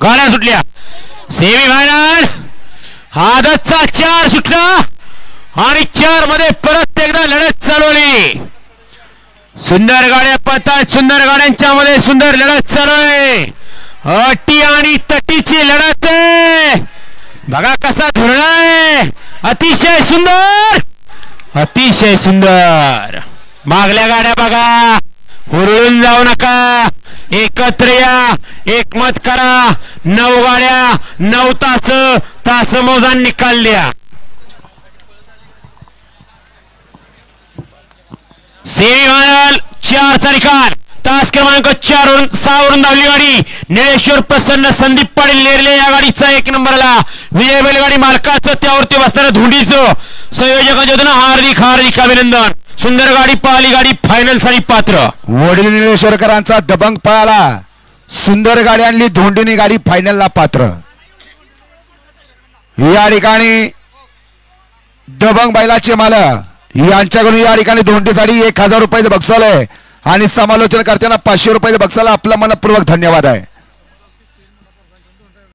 गाड्या सुटल्या semi final आदतचा 4 सुटला आणि 4 मध्ये परत एकदा लढत चालवली सुंदर गाड्या पळतात सुंदर गाड्यांच्या मध्ये सुंदर लढत चालू आहे अटी आणि तटीची लढत आहे बघा कसा धुरळा आहे अतिशय सुंदर मागल्या गाड्या बघा हुरळून जाऊ नका एकत्र या एकमत करा 9 गाड्या 9 तास मोजान निकाल द्या सेमीफायनल 4 चा निकाल तास क्रमांक 4 वरून 6 वरून धावली गाडी निळेश्वर प्रसन्न संदीप पाटील नेरले या गाडीचा 1 नंबरला विजय बैलगाडी मालकाचं त्यावरती बसणाऱ्या धुंडीचं संयोजकांच्या हार्दिक अभिनंदन सुंदर गाडी पळाली गाडी फायनल साठी पात्र वडील निळेश्वरकरांचा दबंग पळाला सुंदर गाडी आणली धोंडीनी गाडी फायनलला पात्र या ठिकाणी दबंग बैलाचे मालक यांच्याकडून या ठिकाणी धोंडीसाठी 1000 रुपये बक्षीस आहे आणि समालोचन करताना 500 रुपये बक्षीसाला आपला मनपूर्वक धन्यवाद आहे।